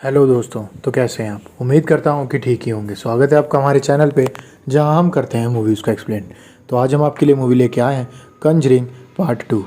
Hello दोस्तों, तो कैसे हैं आप। उम्मीद करता हूँ कि ठीक ही होंगे। स्वागत है आपका हमारे चैनल पे, जहाँ हम करते हैं मूवीज़ को एक्सप्लेन। तो आज हम आपके लिए मूवी लेके आए हैं कंजरिंग पार्ट 2।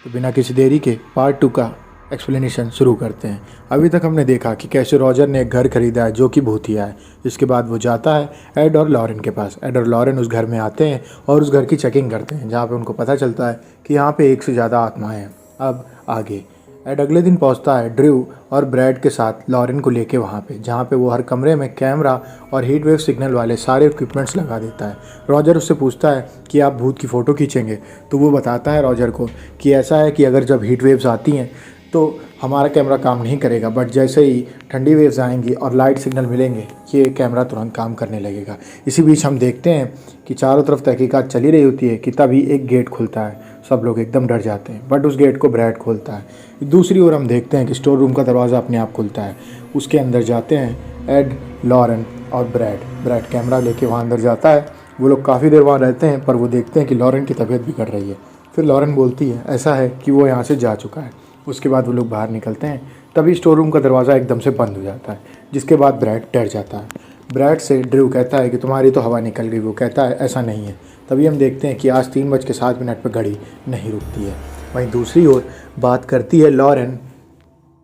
तो बिना किसी देरी के पार्ट 2 का एक्सप्लेनेशन शुरू करते हैं। अभी तक हमने देखा कि कैसे रॉजर ने एक घर खरीदा है जो कि भूतिया है। इसके बाद वो जाता है एड और लॉरेन के पास। एड और लॉरेन उस घर में आते हैं और उस घर की चेकिंग करते हैं, जहाँ पर उनको पता चलता है कि यहाँ पर एक से ज़्यादा आत्माएँ हैं। अब आगे एड अगले दिन पहुंचता है ड्रू और ब्रैड के साथ लॉरेन को लेके वहाँ पे, जहाँ पे वो हर कमरे में कैमरा और हीट वेव सिग्नल वाले सारे इक्विपमेंट्स लगा देता है। रॉजर उससे पूछता है कि आप भूत की फ़ोटो खींचेंगे, तो वो बताता है रॉजर को कि ऐसा है कि अगर जब हीट वेव्स आती हैं तो हमारा कैमरा काम नहीं करेगा, बट जैसे ही ठंडी वेव्स आएंगी और लाइट सिग्नल मिलेंगे ये कैमरा तुरंत काम करने लगेगा। इसी बीच हम देखते हैं कि चारों तरफ तहकीकात चली रही होती है कि तभी एक गेट खुलता है। सब लोग एकदम डर जाते हैं, बट उस गेट को ब्रैड खोलता है। दूसरी ओर हम देखते हैं कि स्टोर रूम का दरवाज़ा अपने आप खुलता है। उसके अंदर जाते हैं एड, लॉरेन और ब्रैड कैमरा लेके वहाँ अंदर जाता है। वो लोग काफ़ी देर वहाँ रहते हैं, पर वो देखते हैं कि लॉरेन की तबीयत बिगड़ रही है। फिर लॉरेन बोलती है ऐसा है कि वो यहाँ से जा चुका है। उसके बाद वो लोग बाहर निकलते हैं, तभी स्टोर रूम का दरवाज़ा एकदम से बंद हो जाता है, जिसके बाद ब्रैड डर जाता है। ब्रैड से ड्रू कहता है कि तुम्हारी तो हवा निकल गई। वो कहता है ऐसा नहीं है। तभी हम देखते हैं कि आज 3:07 पर घड़ी नहीं रुकती है। वहीं दूसरी ओर बात करती है लॉरेन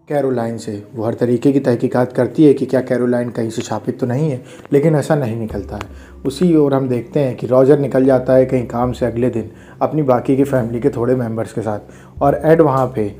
कैरोलाइन से। वो हर तरीके की तहकीकात करती है कि क्या कैरोलाइन कहीं से छापित तो नहीं है, लेकिन ऐसा नहीं निकलता है। उसी ओर हम देखते हैं कि रॉजर निकल जाता है कहीं काम से अगले दिन अपनी बाकी की फैमिली के थोड़े मेंबर्स के साथ, और एड वहाँ पे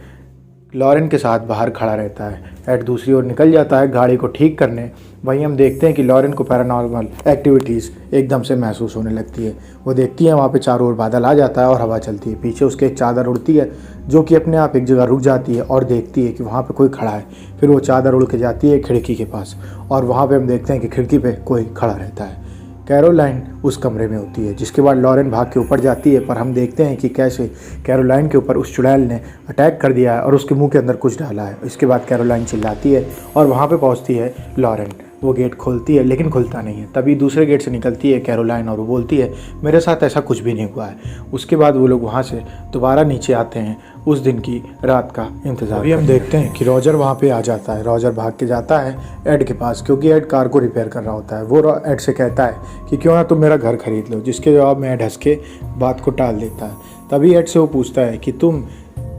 लॉरेन के साथ बाहर खड़ा रहता है। एड दूसरी ओर निकल जाता है गाड़ी को ठीक करने। वहीं हम देखते हैं कि लॉरेन को पैरानॉर्मल एक्टिविटीज़ एकदम से महसूस होने लगती है। वो देखती है वहाँ पे चारों ओर बादल आ जाता है और हवा चलती है। पीछे उसके एक चादर उड़ती है जो कि अपने आप एक जगह रुक जाती है और देखती है कि वहाँ पे कोई खड़ा है। फिर वो चादर उड़ के जाती है खिड़की के पास, और वहाँ पे हम देखते हैं कि खिड़की पे कोई खड़ा रहता है। कैरोलाइन उस कमरे में होती है, जिसके बाद लॉरेन भाग के ऊपर जाती है, पर हम देखते हैं कि कैसे कैरोलाइन के ऊपर उस चुड़ैल ने अटैक कर दिया है और उसके मुंह के अंदर कुछ डाला है। इसके बाद कैरोलाइन चिल्लाती है और वहाँ पे पहुँचती है लॉरेन। वो गेट खोलती है लेकिन खुलता नहीं है। तभी दूसरे गेट से निकलती है कैरोलाइन और वो बोलती है मेरे साथ ऐसा कुछ भी नहीं हुआ है। उसके बाद वो लोग वहाँ से दोबारा नीचे आते हैं उस दिन की रात का इंतज़ार। अभी हम देखते हैं कि रॉजर वहाँ पे आ जाता है। रॉजर भाग के जाता है एड के पास, क्योंकि एड कार को रिपेयर कर रहा होता है। वो एड से कहता है कि क्यों ना तुम मेरा घर खरीद लो, जिसके जवाब में एड हंस के बात को टाल देता है। तभी एड से वो पूछता है कि तुम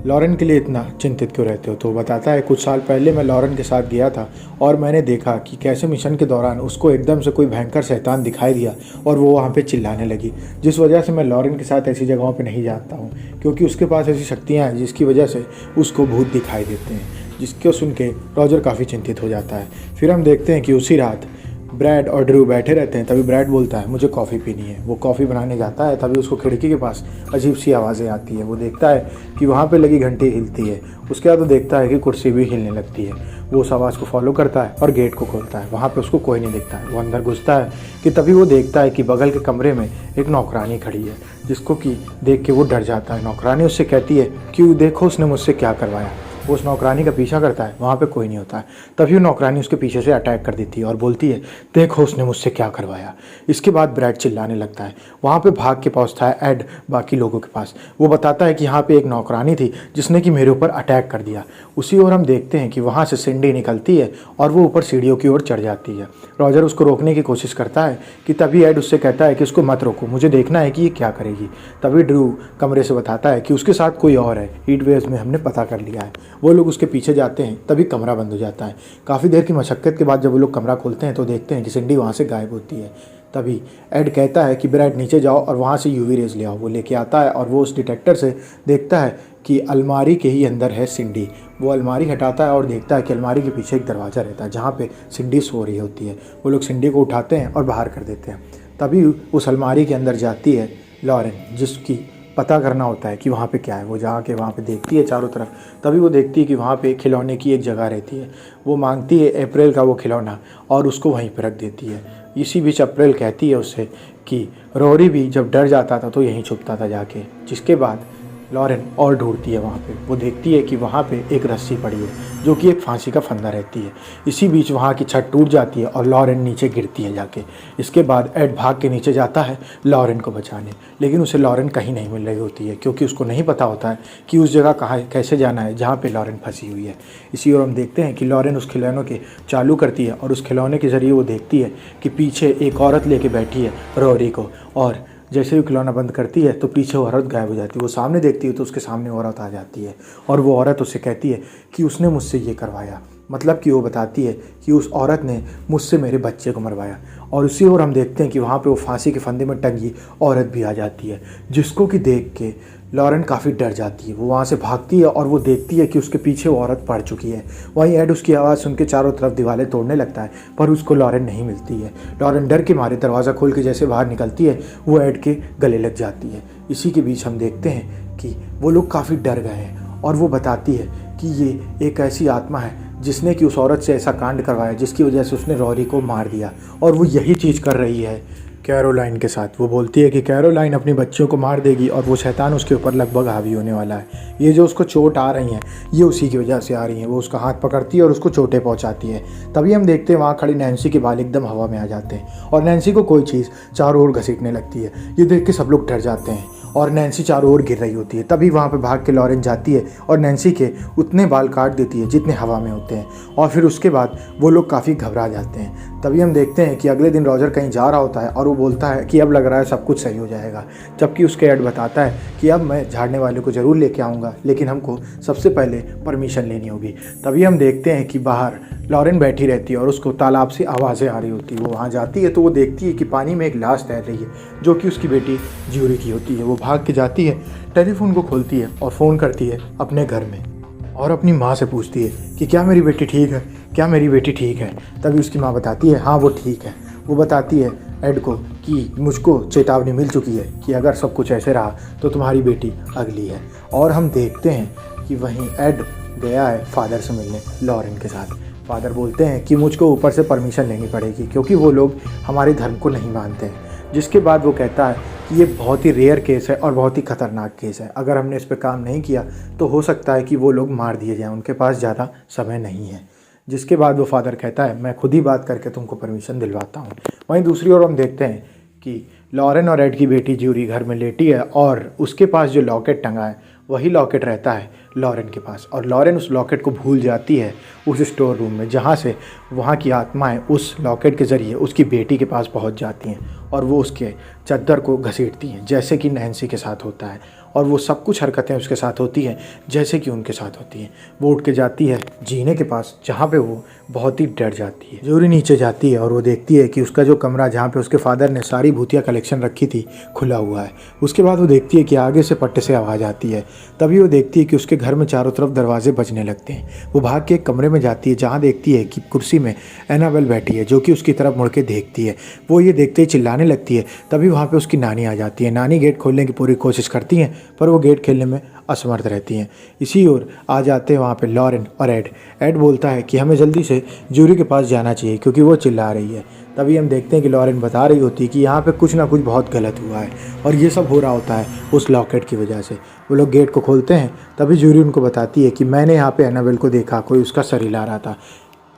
लॉरेन के लिए इतना चिंतित क्यों रहते हो। तो वो बताता है कुछ साल पहले मैं लॉरेन के साथ गया था और मैंने देखा कि कैसे मिशन के दौरान उसको एकदम से कोई भयंकर शैतान दिखाई दिया और वो वहाँ पे चिल्लाने लगी, जिस वजह से मैं लॉरेन के साथ ऐसी जगहों पे नहीं जाता हूँ, क्योंकि उसके पास ऐसी शक्तियाँ हैं जिसकी वजह से उसको भूत दिखाई देते हैं। जिसको सुन के रॉजर काफ़ी चिंतित हो जाता है। फिर हम देखते हैं कि उसी रात ब्रैड और ड्रू बैठे रहते हैं। तभी ब्रैड बोलता है मुझे कॉफ़ी पीनी है। वो कॉफ़ी बनाने जाता है, तभी उसको खिड़की के पास अजीब सी आवाज़ें आती हैं। वो देखता है कि वहाँ पे लगी घंटी हिलती है। उसके बाद वो देखता है कि कुर्सी भी हिलने लगती है। वो उस आवाज़ को फॉलो करता है और गेट को खोलता है। वहाँ पे उसको कोई नहीं दिखता है। वो अंदर घुसता है कि तभी वो देखता है कि बगल के कमरे में एक नौकरानी खड़ी है, जिसको कि देख के वो डर जाता है। नौकरानी उससे कहती है कि देखो उसने मुझसे क्या करवाया। वो उस नौकरानी का पीछा करता है, वहाँ पे कोई नहीं होता है। तभी वो नौकरानी उसके पीछे से अटैक कर देती है और बोलती है देखो उसने मुझसे क्या करवाया। इसके बाद ब्रैड चिल्लाने लगता है। वहाँ पे भाग के पहुँचता है एड बाकी लोगों के पास। वो बताता है कि यहाँ पे एक नौकरानी थी जिसने कि मेरे ऊपर अटैक कर दिया। उसी ओर हम देखते हैं कि वहाँ से सिंडी निकलती है और वो ऊपर सीढ़ियों की ओर चढ़ जाती है। रॉजर उसको रोकने की कोशिश करता है कि तभी एड उससे कहता है कि उसको मत रोको, मुझे देखना है कि ये क्या करेगी। तभी ड्रू कमरे से बताता है कि उसके साथ कोई और है, हीट वेव्स में हमने पता कर लिया है। वो लोग उसके पीछे जाते हैं, तभी कमरा बंद हो जाता है। काफ़ी देर की मशक्क़त के बाद जब वो लोग कमरा खोलते हैं तो देखते हैं कि सिंडी वहाँ से गायब होती है। तभी एड कहता है कि ब्रैड नीचे जाओ और वहाँ से यूवी रेज ले आओ। वो लेके आता है और वो उस डिटेक्टर से देखता है कि अलमारी के ही अंदर है सिंडी। वो अलमारी हटाता है और देखता है कि अलमारी के पीछे एक दरवाज़ा रहता है जहाँ पे सिंडी सो रही होती है। वो लोग सिंडी को उठाते हैं और बाहर कर देते हैं। तभी उस अलमारी के अंदर जाती है लॉरेन, जिसकी पता करना होता है कि वहाँ पे क्या है। वो जाके वहाँ पे देखती है चारों तरफ। तभी वो देखती है कि वहाँ पे खिलौने की एक जगह रहती है। वो मांगती है अप्रैल का वो खिलौना और उसको वहीं पर रख देती है। इसी बीच अप्रैल कहती है उससे कि रोरी भी जब डर जाता था तो यहीं छुपता था जाके। जिसके बाद लॉरेन और ढूंढती है वहाँ पे। वो देखती है कि वहाँ पे एक रस्सी पड़ी है जो कि एक फांसी का फंदा रहती है। इसी बीच वहाँ की छत टूट जाती है और लॉरेन नीचे गिरती है जाके। इसके बाद एड भाग के नीचे जाता है लॉरेन को बचाने, लेकिन उसे लॉरेन कहीं नहीं मिल रही होती है क्योंकि उसको नहीं पता होता है कि उस जगह कहाँ कैसे जाना है जहाँ पर लॉरेन फंसी हुई है। इसी ओर हम देखते हैं कि लॉरेन उस खिलौनों के चालू करती है और उस खिलौने के ज़रिए वो देखती है कि पीछे एक औरत लेके बैठी है रोरी को, और जैसे ही खिलौना बंद करती है तो पीछे वो औरत गायब हो जाती है। वो सामने देखती है तो उसके सामने औरत आ जाती है और वो औरत उससे कहती है कि उसने मुझसे ये करवाया, मतलब कि वो बताती है कि उस औरत ने मुझसे मेरे बच्चे को मरवाया। और उसी ओर हम देखते हैं कि वहाँ पे वो फांसी के फंदे में टंगी औरत भी आ जाती है, जिसको कि देख के लॉरेन काफ़ी डर जाती है। वो वहाँ से भागती है और वो देखती है कि उसके पीछे वो औरत पड़ चुकी है। वहीं एड उसकी आवाज़ सुन के चारों तरफ दीवारें तोड़ने लगता है, पर उसको लॉरेन नहीं मिलती है। लॉरेन डर के मारे दरवाज़ा खोल के जैसे बाहर निकलती है वो एड के गले लग जाती है। इसी के बीच हम देखते हैं कि वो लोग काफ़ी डर गए हैं और वो बताती है कि ये एक ऐसी आत्मा है जिसने कि उस औरत से ऐसा कांड करवाया जिसकी वजह से उसने रोरी को मार दिया, और वो यही चीज़ कर रही है कैरोलाइन के साथ। वो बोलती है कि कैरोलाइन अपनी बच्चियों को मार देगी और वो शैतान उसके ऊपर लगभग हावी होने वाला है। ये जो उसको चोट आ रही हैं ये उसी की वजह से आ रही हैं। वो उसका हाथ पकड़ती है और उसको चोटें पहुंचाती है। तभी हम देखते हैं वहाँ खड़ी नैन्सी के बाल एकदम हवा में आ जाते हैं और नैन्सी को कोई चीज़ चारों ओर घसीटने लगती है। ये देख के सब लोग डर जाते हैं और नैन्सी चारों ओर गिर रही होती है। तभी वहाँ पे भाग के लॉरेन जाती है और नैन्सी के उतने बाल काट देती है जितने हवा में होते हैं, और फिर उसके बाद वो लोग काफ़ी घबरा जाते हैं। तभी हम देखते हैं कि अगले दिन रॉजर कहीं जा रहा होता है और वो बोलता है कि अब लग रहा है सब कुछ सही हो जाएगा, जबकि उसके एड बताता है कि अब मैं झाड़ने वाले को ज़रूर लेके आऊँगा, लेकिन हमको सबसे पहले परमिशन लेनी होगी। तभी हम देखते हैं कि बाहर लॉरेन बैठी रहती है और उसको तालाब से आवाज़ें आ रही होती है। वो वहाँ जाती है तो वो देखती है कि पानी में एक लाश तैर रही है जो कि उसकी बेटी ज्यूरी की होती है। वो भाग के जाती है, टेलीफोन को खोलती है और फ़ोन करती है अपने घर में और अपनी माँ से पूछती है कि क्या मेरी बेटी ठीक है, क्या मेरी बेटी ठीक है। तभी उसकी माँ बताती है हाँ वो ठीक है। वो बताती है एड को कि मुझको चेतावनी मिल चुकी है कि अगर सब कुछ ऐसे रहा तो तुम्हारी बेटी अगली है। और हम देखते हैं कि वहीं एड गया है फादर से मिलने लॉरेन के साथ। फादर बोलते हैं कि मुझको ऊपर से परमिशन लेनी पड़ेगी क्योंकि वो लोग हमारे धर्म को नहीं मानते हैं। जिसके बाद वो कहता है कि ये बहुत ही रेयर केस है और बहुत ही ख़तरनाक केस है, अगर हमने इस पर काम नहीं किया तो हो सकता है कि वो लोग मार दिए जाएं, उनके पास ज़्यादा समय नहीं है। जिसके बाद वो फादर कहता है मैं खुद ही बात करके तुमको परमिशन दिलवाता हूँ। वहीं दूसरी ओर हम देखते हैं कि लॉरेन और एड की बेटी ज्यूरी घर में लेटी है और उसके पास जो लॉकेट टंगा है वही लॉकेट रहता है लॉरेन के पास, और लॉरेन उस लॉकेट को भूल जाती है उस स्टोर रूम में, जहाँ से वहाँ की आत्माएं उस लॉकेट के ज़रिए उसकी बेटी के पास पहुँच जाती हैं और वो उसके चद्दर को घसीटती हैं जैसे कि नैन्सी के साथ होता है, और वो सब कुछ हरकतें उसके साथ होती हैं जैसे कि उनके साथ होती हैं। वो उठ के जाती है जीने के पास जहाँ पे वो बहुत ही डर जाती है। ज्यूरी नीचे जाती है और वो देखती है कि उसका जो कमरा जहाँ पे उसके फादर ने सारी भूतिया कलेक्शन रखी थी खुला हुआ है। उसके बाद वो देखती है कि आगे से पट्टे से आवाज़ आती है। तभी वो देखती है कि उसके घर में चारों तरफ दरवाजे बजने लगते हैं। वो भाग के एक कमरे में जाती है जहाँ देखती है कि कुर्सी में एनाबेल बैठी है जो कि उसकी तरफ मुड़ के देखती है। वो ये देखते ही चिल्लाने लगती है। तभी वहाँ पे उसकी नानी आ जाती है। नानी गेट खोलने की पूरी कोशिश करती हैं पर वो गेट खेलने में असमर्थ रहती हैं। इसी ओर आ जाते हैं वहाँ पे लॉरेन और एड। एड बोलता है कि हमें जल्दी से ज्यूरी के पास जाना चाहिए क्योंकि वो चिल्ला रही है। तभी हम देखते हैं कि लॉरेन बता रही होती है कि यहाँ पे कुछ ना कुछ बहुत गलत हुआ है और ये सब हो रहा होता है उस लॉकेट की वजह से। वो लोग गेट को खोलते हैं तभी ज्यूरी उनको बताती है कि मैंने यहाँ पे एनाबेल को देखा, कोई उसका सर हिला रहा था।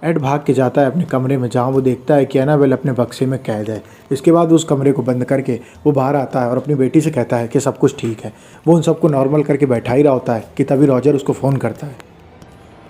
एड भाग के जाता है अपने कमरे में जहाँ वो देखता है कि एनाबेल अपने बक्से में कैद है। इसके बाद उस कमरे को बंद करके वो बाहर आता है और अपनी बेटी से कहता है कि सब कुछ ठीक है। वो उन सबको नॉर्मल करके बैठा ही रहा होता है कि तभी रॉजर उसको फ़ोन करता है।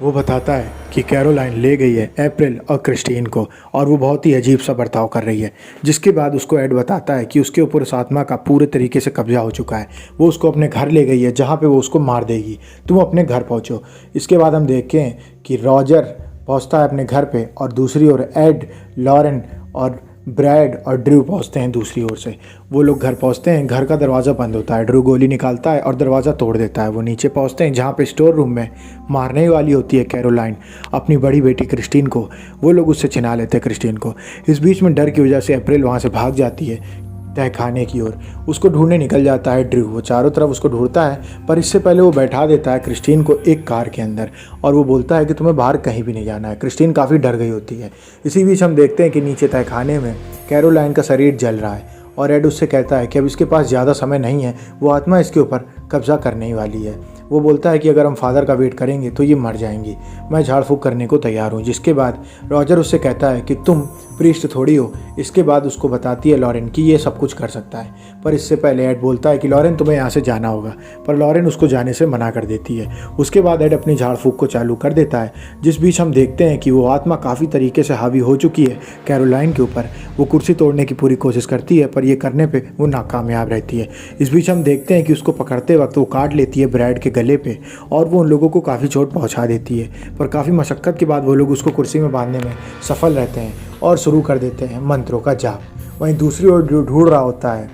वो बताता है कि कैरोलाइन ले गई है अप्रैल और क्रिस्टीन को और वो बहुत ही अजीब सा बर्ताव कर रही है। जिसके बाद उसको एड बताता है कि उसके ऊपर उस आत्मा का पूरे तरीके से कब्जा हो चुका है। वो उसको अपने घर ले गई है जहाँ पे वो उसको मार देगी। तुम अपने घर पहुँचो। इसके बाद हम देखें कि रॉजर पहुँचता है अपने घर पे और दूसरी ओर एड, लॉरेन और ब्रैड और ड्रू पहुँचते हैं दूसरी ओर से। वो लोग घर पहुँचते हैं, घर का दरवाज़ा बंद होता है। ड्रू गोली निकालता है और दरवाज़ा तोड़ देता है। वो नीचे पहुँचते हैं जहाँ पे स्टोर रूम में मारने वाली होती है कैरोलाइन अपनी बड़ी बेटी क्रिस्टीन को। वो लोग उससे छिना लेते हैं क्रिस्टीन को। इस बीच में डर की वजह से अप्रैल वहाँ से भाग जाती है तहखाने की ओर। उसको ढूंढने निकल जाता है ड्रू। वो चारों तरफ उसको ढूंढता है पर इससे पहले वो बैठा देता है क्रिस्टीन को एक कार के अंदर और वो बोलता है कि तुम्हें बाहर कहीं भी नहीं जाना है। क्रिस्टीन काफ़ी डर गई होती है। इसी बीच हम देखते हैं कि नीचे तहखाने में कैरोलाइन का शरीर जल रहा है और एड उससे कहता है कि अब इसके पास ज़्यादा समय नहीं है, वो आत्मा इसके ऊपर कब्जा करने ही वाली है। वो बोलता है कि अगर हम फादर का वेट करेंगे तो ये मर जाएंगी, मैं झाड़ फूँक करने को तैयार हूँ। जिसके बाद रॉजर उससे कहता है कि तुम प्रीस्ट थोड़ी हो। इसके बाद उसको बताती है लॉरेन कि ये सब कुछ कर सकता है, पर इससे पहले एड बोलता है कि लॉरेन तुम्हें यहाँ से जाना होगा, पर लॉरेन उसको जाने से मना कर देती है। उसके बाद एड अपनी झाड़ फूँक को चालू कर देता है, जिस बीच हम देखते हैं कि वो आत्मा काफ़ी तरीके से हावी हो चुकी है कैरोलाइन के ऊपर। वो कुर्सी तोड़ने की पूरी कोशिश करती है, पर ये करने पे वो नाकामयाब रहती है। इस बीच हम देखते हैं कि उसको पकड़ते वक्त वो काट लेती है ब्रैड के गले पे और वो उन लोगों को काफ़ी चोट पहुंचा देती है। पर काफ़ी मशक्क़त के बाद वो लोग उसको कुर्सी में बांधने में सफल रहते हैं और शुरू कर देते हैं मंत्रों का जाप। वहीं दूसरी ओर ढूंढ रहा होता है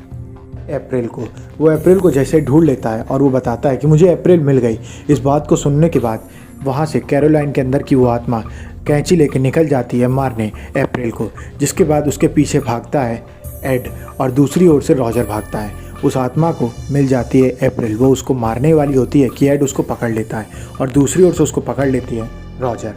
अप्रैल को। वो अप्रैल को जैसे ढूंढ लेता है और वो बताता है कि मुझे अप्रैल मिल गई। इस बात को सुनने के बाद वहाँ से कैरोलाइन के अंदर की वो आत्मा कैंची लेकर निकल जाती है मारने अप्रैल को। जिसके बाद उसके पीछे भागता है एड और दूसरी ओर से रॉजर भागता है। उस आत्मा को मिल जाती है अप्रैल। वो उसको मारने वाली होती है कि एड उसको पकड़ लेता है और दूसरी ओर से उसको पकड़ लेती है रॉजर।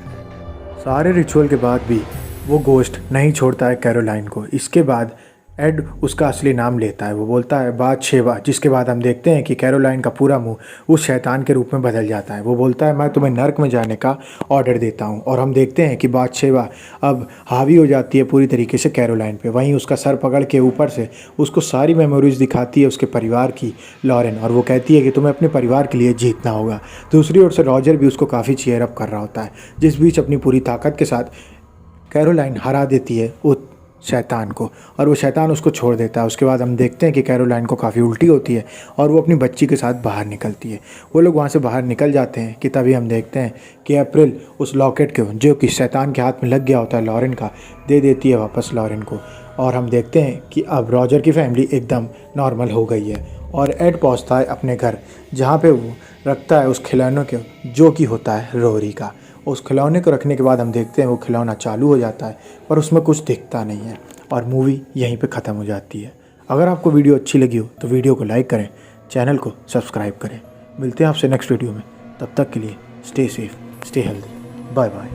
सारे रिचुअल के बाद भी वो गोश्त नहीं छोड़ता है कैरोलाइन को। इसके बाद एड उसका असली नाम लेता है। वो बोलता है बादशेवा, जिसके बाद हम देखते हैं कि कैरोलाइन का पूरा मुंह उस शैतान के रूप में बदल जाता है। वो बोलता है मैं तुम्हें नर्क में जाने का ऑर्डर देता हूँ। और हम देखते हैं कि बादशेवा अब हावी हो जाती है पूरी तरीके से कैरोलाइन पे। वहीं उसका सर पकड़ के ऊपर से उसको सारी मेमोरीज दिखाती है उसके परिवार की लॉरेन, और वो कहती है कि तुम्हें अपने परिवार के लिए जीतना होगा। दूसरी ओर से रॉजर भी उसको काफ़ी चीयर अप कर रहा होता है, जिस बीच अपनी पूरी ताकत के साथ कैरोलाइन हरा देती है उस शैतान को और वो शैतान उसको छोड़ देता है। उसके बाद हम देखते हैं कि कैरोलाइन को काफ़ी उल्टी होती है और वो अपनी बच्ची के साथ बाहर निकलती है। वो लोग वहाँ से बाहर निकल जाते हैं कि तभी हम देखते हैं कि अप्रैल उस लॉकेट को, जो कि शैतान के हाथ में लग गया होता है लॉरेन का, दे देती है वापस लॉरेन को। और हम देखते हैं कि अब रॉजर की फैमिली एकदम नॉर्मल हो गई है और एड पहुँचता है अपने घर, जहाँ पर वो रखता है उस खिलौनों को, जो कि होता है रोरी का। उस खिलौने को रखने के बाद हम देखते हैं वो खिलौना चालू हो जाता है, पर उसमें कुछ दिखता नहीं है और मूवी यहीं पे ख़त्म हो जाती है। अगर आपको वीडियो अच्छी लगी हो तो वीडियो को लाइक करें, चैनल को सब्सक्राइब करें। मिलते हैं आपसे नेक्स्ट वीडियो में, तब तक के लिए stay safe, stay healthy, bye bye.